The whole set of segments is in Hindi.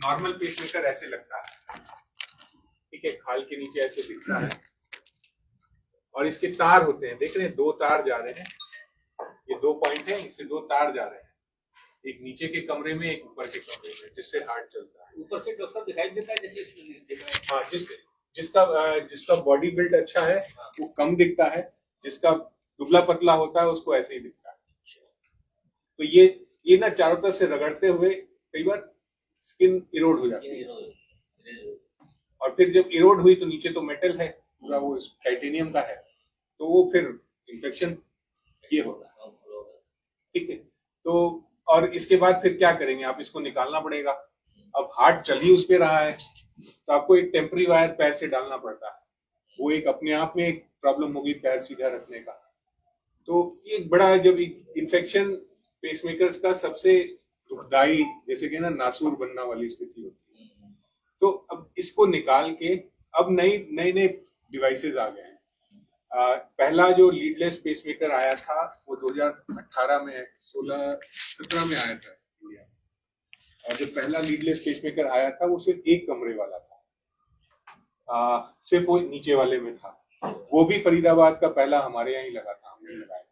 नॉर्मल पेसमेकर ऐसे लगता है, ठीक है, खाल के नीचे ऐसे दिखता है और इसके तार होते हैं, देख रहे हैं, दो तार जा रहे हैं, ये 2 पॉइंट है, इससे 2 तार जा रहे हैं, एक नीचे के कमरे में, एक ऊपर के कमरे में, जिससे हार्ट चलता है। ऊपर से डॉक्टर साहब दिखाई देता है जैसे इसमें दिख रहा है। हाँ, जिसका बॉडी बिल्ड अच्छा है वो कम दिखता है, जिसका दुबला पतला होता है उसको ऐसे ही दिखता है। तो ये ना चारों तरफ से रगड़ते हुए कई बार स्किन इरोड हो जाती है, और फिर जब इरोड हुई तो नीचे तो मेटल है पूरा, वो टाइटेनियम का है, तो वो फिर इन्फेक्शन ये होगा, ठीक है। तो और इसके बाद फिर क्या करेंगे, आप इसको निकालना पड़ेगा। अब हार्ट चल ही उस पे रहा है तो आपको एक टेम्परी वायर पैर से डालना पड़ता है, वो एक अपने आप में एक प्रॉब्लम होगी पैर सीधा रखने का। तो ये बड़ा, जब इन्फेक्शन पेसमेकर्स का सबसे दुखदाई, जैसे कि ना नासूर बनना वाली स्थिति होती है। तो अब इसको निकाल के अब नए डिवाइसेस आ गए हैं। पहला जो लीडलेस पेसमेकर आया था वो 2018 में 16-17 में आया था इंडिया में, और जो पहला लीडलेस पेसमेकर आया था वो सिर्फ एक कमरे वाला था, सिर्फ वो नीचे वाले में था, वो भी फरीदाबाद का पहला हमारे यहाँ ही लगा था, हमने लगाया था।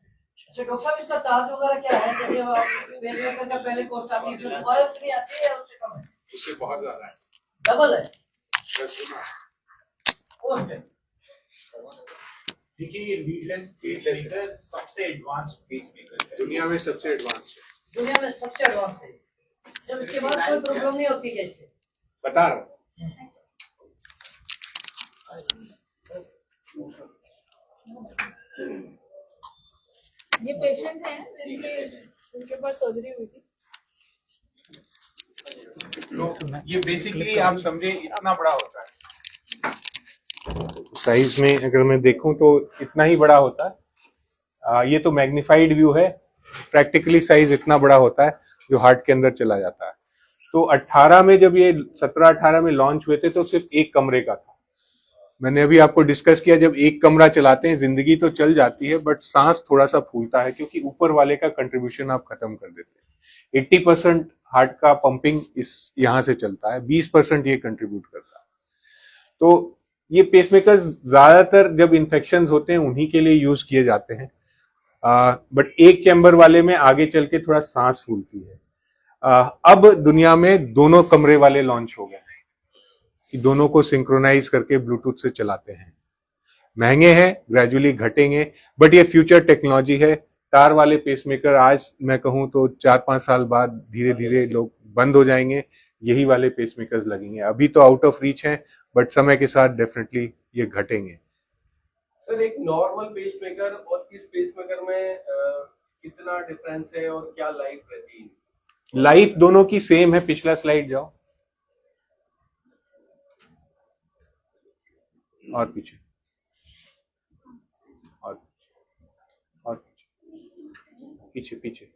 अच्छा डॉक्टर साहब, इसका चार्ज वगैरह क्या है? जैसे पेसमेकर का पहले कॉस्ट आपकी दोबारा उतनी आती है उससे कम है? उससे बहुत ज्यादा है, डबल है 10 गुना कॉस्ट है। देखिए ये लीडलेस पेसमेकर सबसे एडवांस पेसमेकर है दुनिया में, सबसे एडवांस है, दुनिया में सबसे एडवांस है। जब इसके बाद कोई प्रॉब्लम नहीं होती जैसे बता रहा हूँ। ये पेशेंट हैं उनके पास सर्जरी हुई थी। तो ये बेसिकली आप समझे इतना बड़ा होता है, साइज में अगर मैं देखूं तो इतना ही बड़ा होता है। ये तो मैग्निफाइड व्यू है, प्रैक्टिकली साइज इतना बड़ा होता है जो हार्ट के अंदर चला जाता है। तो 18 में जब ये 17-18 में लॉन्च हुए थे तो सिर्फ एक कमरे का था। मैंने अभी आपको डिस्कस किया, जब एक कमरा चलाते हैं जिंदगी तो चल जाती है, बट सांस थोड़ा सा फूलता है, क्योंकि ऊपर वाले का कंट्रीब्यूशन आप खत्म कर देते हैं। 80% हार्ट का पंपिंग इस यहाँ से चलता है, 20% ये कंट्रीब्यूट करता है। तो ये पेसमेकर्स ज्यादातर जब इन्फेक्शन होते हैं उन्हीं के लिए यूज किए जाते हैं, बट एक चैम्बर वाले में आगे चल के थोड़ा सांस फूलती है। अब दुनिया में दोनों कमरे वाले लॉन्च हो गए हैं कि दोनों को सिंक्रोनाइज करके ब्लूटूथ से चलाते हैं। महंगे हैं, ग्रेजुअली घटेंगे, बट ये फ्यूचर टेक्नोलॉजी है। तार वाले पेसमेकर आज मैं कहूं तो 4-5 साल बाद धीरे धीरे लोग बंद हो जाएंगे, यही वाले पेसमेकर्स लगेंगे। अभी तो आउट ऑफ रीच हैं, बट समय के साथ डेफिनेटली ये घटेंगे। सर, एक नॉर्मल पेसमेकर और इस पेसमेकर में कितना डिफरेंस है और क्या लाइफ रहती है? लाइफ दोनों की सेम है। पिछला स्लाइड जाओ, और पीछे, और पीछे पीछे।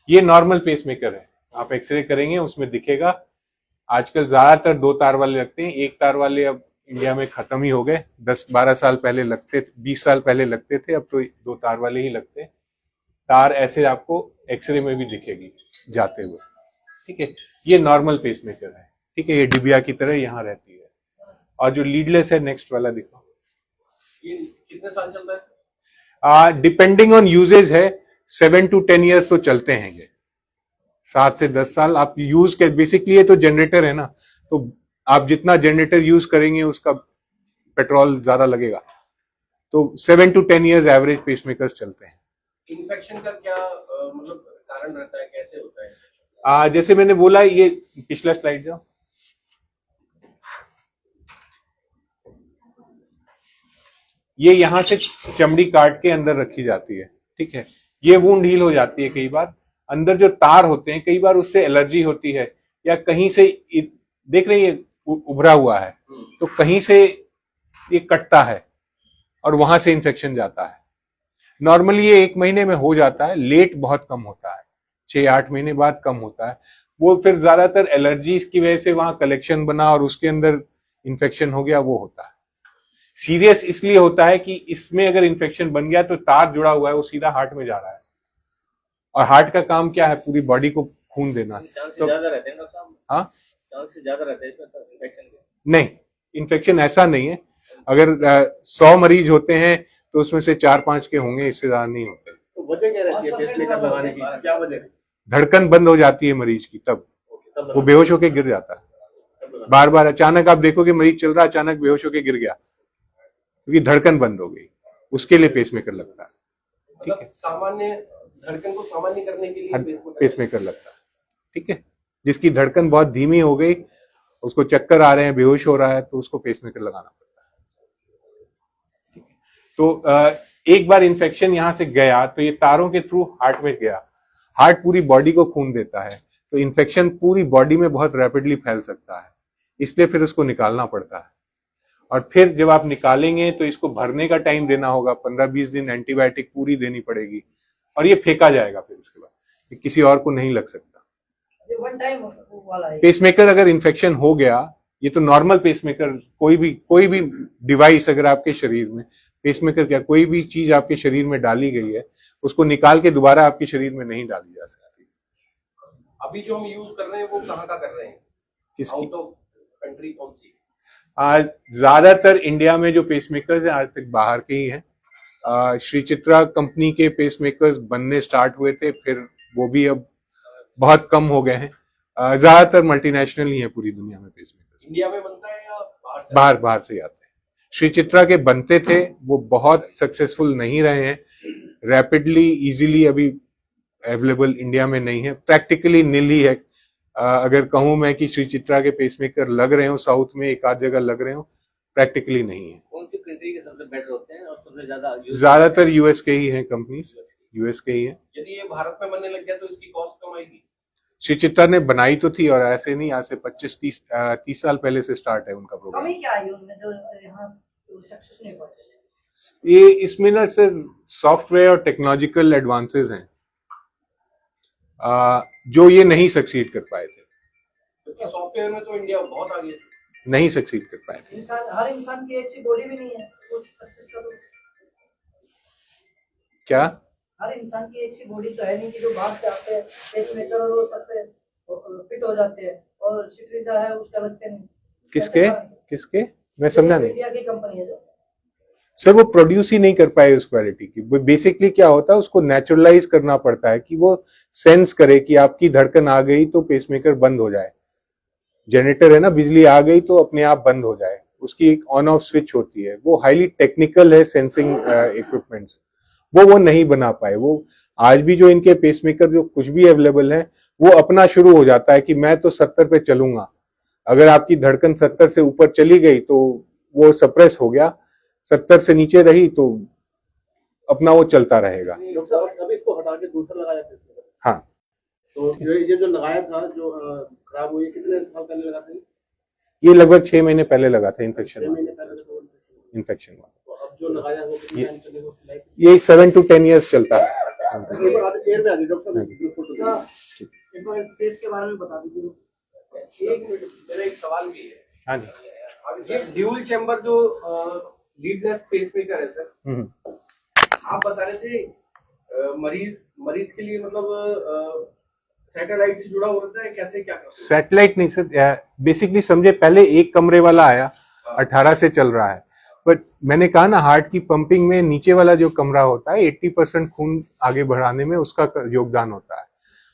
ये नॉर्मल पेसमेकर है, आप एक्सरे करेंगे उसमें दिखेगा। आजकल ज्यादातर 2 तार वाले लगते हैं, 1 तार वाले अब इंडिया में खत्म ही हो गए। 10-12 साल पहले लगते थे, 20 साल पहले लगते थे, अब तो 2 तार वाले ही लगते हैं। तार ऐसे आपको एक्सरे में भी दिखेगी जाते हुए, ठीक है। ये नॉर्मल पेसमेकर है, ठीक है, ये डिबिया की तरह यहाँ रहती है। और जो लीडलेस है, नेक्स्ट वाला दिखाओ। ये कितने साल चलता है? डिपेंडिंग ऑन यूजेज है, 7 to 10 ईयर्स तो चलते हैं ये, 7 से 10 साल आप यूज कर। बेसिकली ये तो जनरेटर है ना, तो आप जितना जनरेटर यूज करेंगे उसका पेट्रोल ज्यादा लगेगा। तो 7 to 10 ईयर्स एवरेज पेसमेकर्स चलते हैं। इन्फेक्शन का क्या मतलब कारण रहता है, कैसे होता है? जैसे मैंने बोला, ये पिछला स्लाइड जाओ। ये यहाँ से चमड़ी काट के अंदर रखी जाती है, ठीक है। ये वुंड हील हो जाती है कई बार। अंदर जो तार होते हैं कई बार उससे एलर्जी होती है, या कहीं से देख रहे हैं ये उभरा हुआ है, तो कहीं से ये कटता है और वहां से इन्फेक्शन जाता है। नॉर्मली ये 1 महीने में हो जाता है, लेट बहुत कम होता है, 6-8 महीने बाद कम होता है। वो फिर ज्यादातर एलर्जी की वजह से वहां कलेक्शन बना और उसके अंदर इन्फेक्शन हो गया, वो होता है। सीरियस इसलिए होता है कि इसमें अगर इन्फेक्शन बन गया तो तार जुड़ा हुआ है, वो सीधा हार्ट में जा रहा है, और हार्ट का काम क्या है, पूरी बॉडी को खून देना। चांस तो ज्यादा रहते हैं डॉक्टर साहब, हाँ, चांस ज्यादा रहते हैं इसमें तो इन्फेक्शन के। नहीं, इन्फेक्शन ऐसा नहीं है। अगर 100 मरीज होते हैं तो उसमें से 4-5 के होंगे, इससे ज्यादा नहीं होते। तो वजह क्या रहती है पेसमेकर लगाने की, क्या वजह है? धड़कन बंद हो जाती है मरीज की, तब तब वो बेहोश होकर गिर जाता है। बार बार अचानक आप देखोगे मरीज चल रहा है, अचानक बेहोश होकर गिर गया क्योंकि धड़कन बंद हो गई, उसके लिए पेसमेकर लगता है। मतलब सामान्य धड़कन को सामान्य करने के लिए पेसमेकर लगता है, ठीक है। जिसकी धड़कन बहुत धीमी हो गई, उसको चक्कर आ रहे हैं, बेहोश हो रहा है, तो उसको पेसमेकर लगाना पड़ता है, ठीक है। तो एक बार इन्फेक्शन यहां से गया तो ये तारों के थ्रू हार्ट में गया। हार्ट पूरी बॉडी को खून देता है, तो इन्फेक्शन पूरी बॉडी में बहुत रैपिडली फैल सकता है, इसलिए फिर उसको निकालना पड़ता है। और फिर जब आप निकालेंगे तो इसको भरने का टाइम देना होगा, 15-20 दिन एंटीबायोटिक पूरी देनी पड़ेगी, और ये फेंका जाएगा फिर उसके बाद, ये किसी और को नहीं लग सकता। ये वन टाइम वाला है। पेसमेकर अगर इन्फेक्शन हो गया, ये तो नॉर्मल पेसमेकर, कोई भी डिवाइस अगर आपके शरीर में, पेसमेकर क्या, कोई भी चीज आपके शरीर में डाली गई है, उसको निकाल के दोबारा आपके शरीर में नहीं डाली जा सकती। अभी जो हम यूज कर रहे हैं वो कहाँ का कर रहे हैं, आउट ऑफ कंट्री कौन सी? आज ज्यादातर इंडिया में जो पेसमेकर्स हैं आज तक बाहर के ही हैं। श्री चित्रा कंपनी के पेसमेकर्स बनने स्टार्ट हुए थे, फिर वो भी अब बहुत कम हो गए हैं। ज्यादातर मल्टीनेशनल ही है पूरी दुनिया में पेसमेकर्स। इंडिया में बनता है या बाहर से आते हैं। श्री चित्रा के बनते थे, वो बहुत सक्सेसफुल नहीं रहे हैं, रैपिडली इजीली अभी अवेलेबल इंडिया में नहीं है, प्रैक्टिकली नील ही है। अगर कहूं मैं कि श्री चित्रा के पेसमेकर लग रहे हो साउथ में, एक आध जगह लग रहे हो, प्रैक्टिकली नहीं है। कौन सी कंट्री के सबसे बेटर होते हैं और सबसे ज्यादा ज्यादातर यूएस के ही हैं कंपनीज, यूएस के ही है। यदि ये भारत में बनने लग गया तो इसकी कॉस्ट कम आएगी? श्री चित्रा ने बनाई तो थी, और ऐसे नहीं, आज से 25-30 साल पहले से स्टार्ट है उनका प्रोग्राम। कमी क्या आई उनमें जो यहाँ सक्सेस नहीं पहुंचे? ये इसमें ना सर सॉफ्टवेयर और टेक्नोलॉजिकल एडवांसेस हैं जो ये नहीं सक्सीड कर पाए थे। क्योंकि सॉफ्टवेयर में तो इंडिया बहुत आगे है। नहीं सक्सीड कर पाए थे। हर इंसान की एक सी बॉडी भी नहीं है, वो सक्सेस करो। क्या? हर इंसान की एक सी बॉडी तो है नहीं कि जो बाहर से आते हैं पेसमेकर और वो सबसे फिट हो जाते हैं, और सिट्रीजा है उसका लगते नहीं। किसके मैं समझा नहीं। इंडिया की कंपनी है जो सर वो प्रोड्यूस ही नहीं कर पाए उस क्वालिटी की। बेसिकली क्या होता है, उसको नेचुरलाइज करना पड़ता है कि वो सेंस करे कि आपकी धड़कन आ गई तो पेसमेकर बंद हो जाए। जनरेटर है ना, बिजली आ गई तो अपने आप बंद हो जाए, उसकी एक ऑन ऑफ स्विच होती है। वो हाईली टेक्निकल है सेंसिंग इक्विपमेंट्स, वो नहीं बना पाए। वो आज भी जो इनके पेसमेकर जो कुछ भी अवेलेबल है, वो अपना शुरू हो जाता है कि मैं तो 70 पे चलूंगा। अगर आपकी धड़कन 70 से ऊपर चली गई तो वो सप्रेस हो गया, 70 से नीचे रही तो अपना वो चलता रहेगा। अभी इसको हटा के दूसरा लगाया था। हाँ, तो ये जो लगाया था, जो खराब हुई, कितने साल पहले लगा था? ये लगभग 6 महीने पहले लगा था इन्फेक्शन 6 हुआ। महीने पहले तो तो अब जो लगाया वो कितना टाइम चलेगा? लाइफ ये 7 to 10 years चलता है। एक बार आगे चेयर पे आ गई डॉक्टर साहब, एक बार स्पेस के बारे में बता दीजिए। एक मिनट, मेरा एक सवाल भी है। हाँ जी। ये ड्यूल चैम्बर जो लीडलेस पेसमेकर है सर, आप बता रहे थे मरीज के लिए मतलब सैटेलाइट से जुड़ा हो रहता है, कैसे क्या करते हैं? सैटेलाइट नहीं सर, बेसिकली समझे, पहले एक कमरे वाला आया, 18 से चल रहा है, बट मैंने कहा ना हार्ट की पंपिंग में नीचे वाला जो कमरा होता है 80% खून आगे बढ़ाने में उसका योगदान होता है।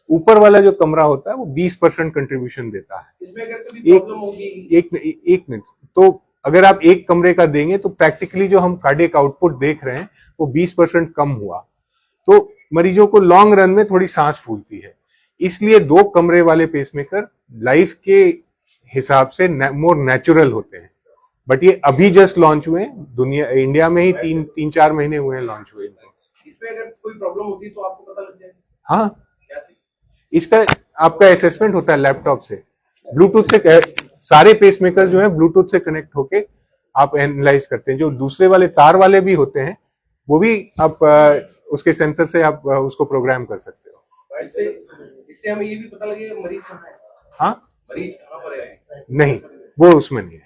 ऊपर वाला जो कमरा होता है वो 20% कंट्रीब्यूशन देता है। इसमें अगर कभी प्रॉब्लम होगी? एक मिनट, तो अगर आप एक कमरे का देंगे तो प्रैक्टिकली जो हम कार्डियक आउटपुट देख रहे हैं वो 20% कम हुआ, तो मरीजों को लॉन्ग रन में थोड़ी सांस फूलती है। इसलिए 2 कमरे वाले पेसमेकर लाइफ के हिसाब से मोर नेचुरल होते हैं। बट ये अभी जस्ट लॉन्च हुए दुनिया, इंडिया में ही 3-4 महीने हुए हैं लॉन्च हुए इनको। इसमें अगर कोई प्रॉब्लम होती तो आपको पता लग जाएगा? हाँ, कैसे? इसका आपका असेसमेंट होता है लैपटॉप से, ब्लूटूथ से। सारे पेसमेकर जो है ब्लूटूथ से कनेक्ट होके आप एनालाइज करते हैं। जो दूसरे वाले तार वाले भी होते हैं वो भी आप उसके सेंसर से आप उसको प्रोग्राम कर सकते हो। इससे हमें ये भी पता लगेगा मरीज कहाँ है। हाँ, मरीज कहाँ पर है? नहीं, वो उसमें नहीं है।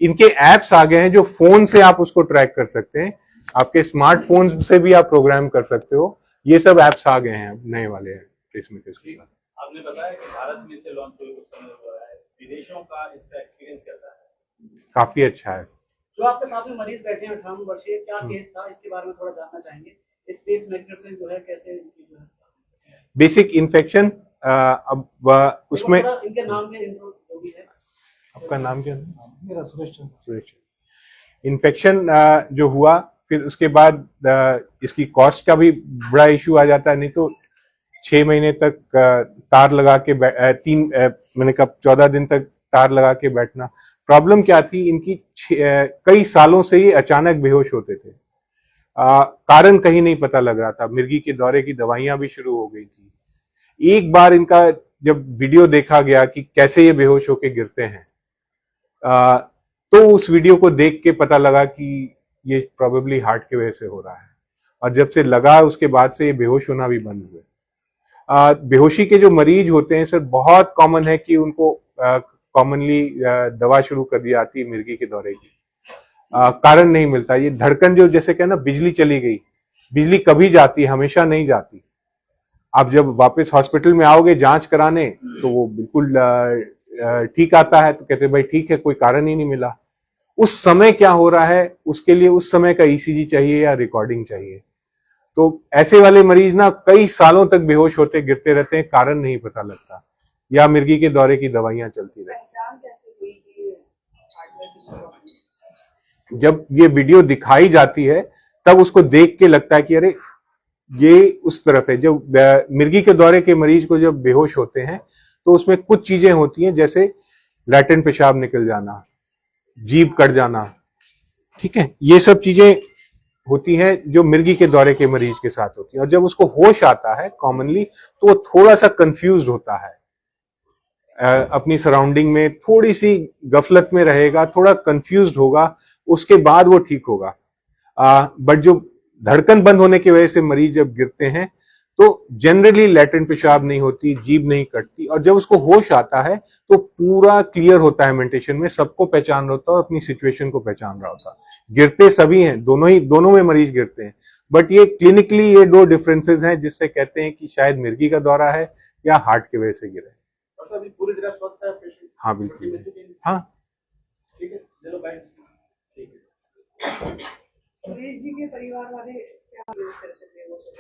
इनके एप्स आ गए हैं जो फोन से आप उसको ट्रैक कर सकते हैं, आपके स्मार्टफोन से भी आप प्रोग्राम कर सकते हो। ये सब एप्स आ गए हैं नए वाले पेसमेकर्स के साथ। आपने बताया कि भारत में से लॉन्च हुए कुछ समय हुआ है, विदेशों का इसका एक्सपीरियंस कैसा है? काफी अच्छा है। जो आपके साथ में मरीज बैठे हैं 58 वर्षीय, क्या केस था, इसके बारे में थोड़ा जानना चाहेंगे। स्पेस मेकर से जो है कैसे इनकी जो है बेसिक इन्फेक्शन, अब उसमें थोड़ा इनके नाम के इंट्रो जो भी है। आपका नाम क्या है? मेरा सुरेश। इन्फेक्शन जो हुआ, फिर उसके बाद इसकी कॉस्ट का भी बड़ा इशू आ जाता है। नहीं तो 6 महीने तक तार लगा के मैंने कहा 14 दिन तक तार लगा के बैठना। प्रॉब्लम क्या थी इनकी, कई सालों से ये अचानक बेहोश होते थे। कारण कहीं नहीं पता लग रहा था। मिर्गी के दौरे की दवाइयां भी शुरू हो गई थी। एक बार इनका जब वीडियो देखा गया कि कैसे ये बेहोश होके गिरते हैं, तो उस वीडियो को देख के पता लगा कि ये प्रोबेबली हार्ट की वजह से हो रहा है। और जब से लगा उसके बाद से ये बेहोश होना भी बंद हुए। बेहोशी के जो मरीज होते हैं सर, बहुत कॉमन है कि उनको कॉमनली दवा शुरू कर दी जाती है मिर्गी के दौरे की। कारण नहीं मिलता। ये धड़कन जो जैसे कहना बिजली चली गई, बिजली कभी जाती है, हमेशा नहीं जाती। आप जब वापस हॉस्पिटल में आओगे जांच कराने तो वो बिल्कुल ठीक आता है, तो कहते भाई ठीक है, कोई कारण ही नहीं मिला। उस समय क्या हो रहा है उसके लिए उस समय का ईसीजी चाहिए या रिकॉर्डिंग चाहिए। तो ऐसे वाले मरीज ना कई सालों तक बेहोश होते गिरते रहते हैं, कारण नहीं पता लगता, या मिर्गी के दौरे की दवाइयां चलती रहती। पहचान कैसे हुई कि हार्डवेयर की जरूरत? जब ये वीडियो दिखाई जाती है तब उसको देख के लगता है कि अरे ये उस तरफ है। जब मिर्गी के दौरे के मरीज को जब बेहोश होते हैं तो उसमें कुछ चीजें होती हैं, जैसे लैटेन पेशाब निकल जाना, जीभ कट जाना, ठीक है, ये सब चीजें होती हैं जो मिर्गी के दौरे के मरीज के साथ होती है। और जब उसको होश आता है कॉमनली तो वो थोड़ा सा कंफ्यूज होता है, अपनी सराउंडिंग में थोड़ी सी गफलत में रहेगा, थोड़ा कंफ्यूज होगा, उसके बाद वो ठीक होगा। बट जो धड़कन बंद होने की वजह से मरीज जब गिरते हैं तो जनरली लैटेंट पेशाब नहीं होती, जीभ नहीं कटती, और जब उसको होश आता है तो पूरा क्लियर होता है मेंटेशन में, सबको पहचान रहा होता है, अपनी सिचुएशन को पहचान रहा होता है। गिरते सभी हैं, दोनों में मरीज गिरते हैं, बट ये क्लिनिकली ये दो डिफरेंसेस हैं जिससे कहते हैं कि शायद मिर्गी का दौरा है या हार्ट की वजह से गिरे। अभी पूरी तरह स्वस्थ है पेशेंट? हाँ बिल्कुल, हाँ ठीक है, चलो बाय। ठीक है। सुरेश जी के परिवार वाले क्या यूज कर सकते हैं वो सब?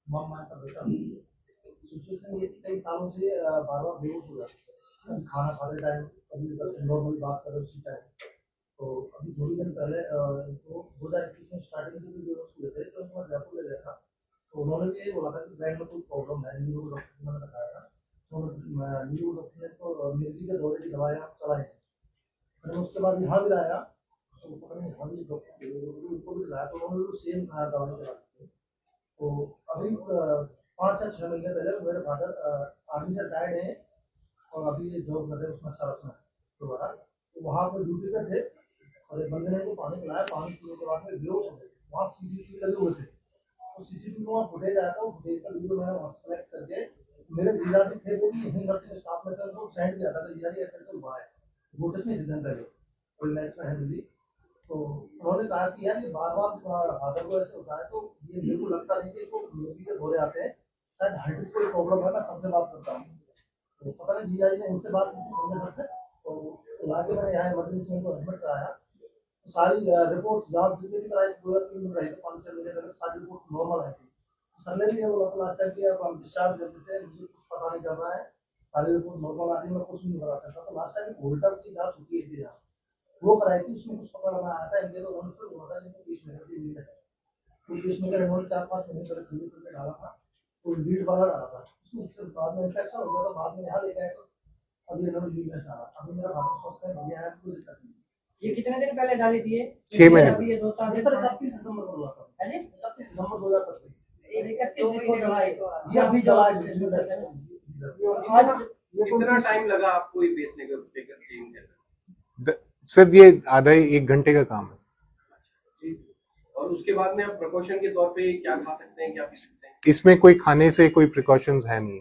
मामा का बेटा सिचुएशन ये कई सालों से बार बार बेहोश हो जाता है, खाना खाते टाइम, कभी नॉर्मल बात करो उसी टाइम। तो अभी थोड़ी दिन पहले तो 2021 में स्टार्टिंग में बेहोश हुए थे, तो मैं जयपुर ले गया था। तो उन्होंने भी ये बोला था कि ब्रेन में कोई प्रॉब्लम है, न्यूरो डॉक्टर ने बताया था। तो न्यूरो डॉक्टर ने तो मिर्गी के दौरे की दवाइयाँ चलाई। फिर उसके बाद यहाँ भी लाया तो पता नहीं हम डॉक्टर उनको भी लाया, तो उन्होंने भी सेम खाया दवाई चला दी। तो अभी 5 या 6 महीने पहले मेरे फादर आर्मी से रिटायर्ड है और अभी ये जॉब कर रहे हैं उसमें सरस में दोबारा। तो वहाँ पर ड्यूटी पे थे और एक बंदे ने को पानी पिलाया, पानी पीने के बाद में बेहोश हो गए। वहाँ सीसीटीवी लगे हुए थे, तो सीसीटीवी में वहाँ फुटेज आया था, वो फुटेज का वीडियो मैंने वहाँ से कलेक्ट करके मेरे जीजा भी थे, वो भी यहीं नर्सिंग स्टाफ में थे, उनको सेंड किया था कि जीजा जी ऐसे हुआ है, नोटिस में रिटर्न करिए, कोई मैच में है दिल्ली। तो उन्होंने कहा कि यार ये बार बार फादर को ऐसे होता है, तो ये मेरे को लगता नहीं कि मिर्गी के दौरे आते हैं, शायद हार्ट की कोई प्रॉब्लम है। मैं सबसे बात करता हूँ, तो पता नहीं जीजा जी ने इनसे बात की सोने घर से, तो ला के मैंने यहाँ इमरजेंसी में एडमिट कराया। तो सारी रिपोर्ट जांच भी कराई, 2 या 3 दिन रही, 5-6 महीने तक सारी रिपोर्ट नॉर्मल आई थी। सर ने भी ये बोला था लास्ट टाइम कि आप डिस्चार्ज कर देते हैं, मुझे कुछ पता नहीं चल रहा है, सारी रिपोर्ट नॉर्मल आ रही है, मैं कुछ नहीं करा सकता। तो लास्ट टाइम होल्डर की जांच होती है यहाँ, वो कराई थी, उसमें कुछ पता लगा आया था इनके, तो उन्होंने फिर बोला था इनको 20 मिनट की लीड है। तो 20 मिनट इन्होंने 4-5 महीने पहले सीरीज में डाला था, तो लीड वाला डाला था, उसमें उसके बाद में इन्फेक्शन हो गया, तो बाद में यहाँ लेके आए, तो अभी इन्होंने लीड में डाला। अभी मेरा फादर स्वस्थ है, भैया है, कोई दिक्कत नहीं। ये कितने दिन पहले डाली थी? 6 महीने। अभी ये 2-4 दिन 31 दिसंबर को हुआ था। 31 दिसंबर 2025। ये अभी जो आज कितना टाइम लगा आपको ये बेचने का टेकर? सर ये आधा 1 घंटे का काम है। और उसके बाद में आप प्रिकॉशन के तौर पे क्या खा सकते हैं, क्या पी सकते हैं? इसमें कोई खाने से कोई प्रिकॉशंस है नहीं।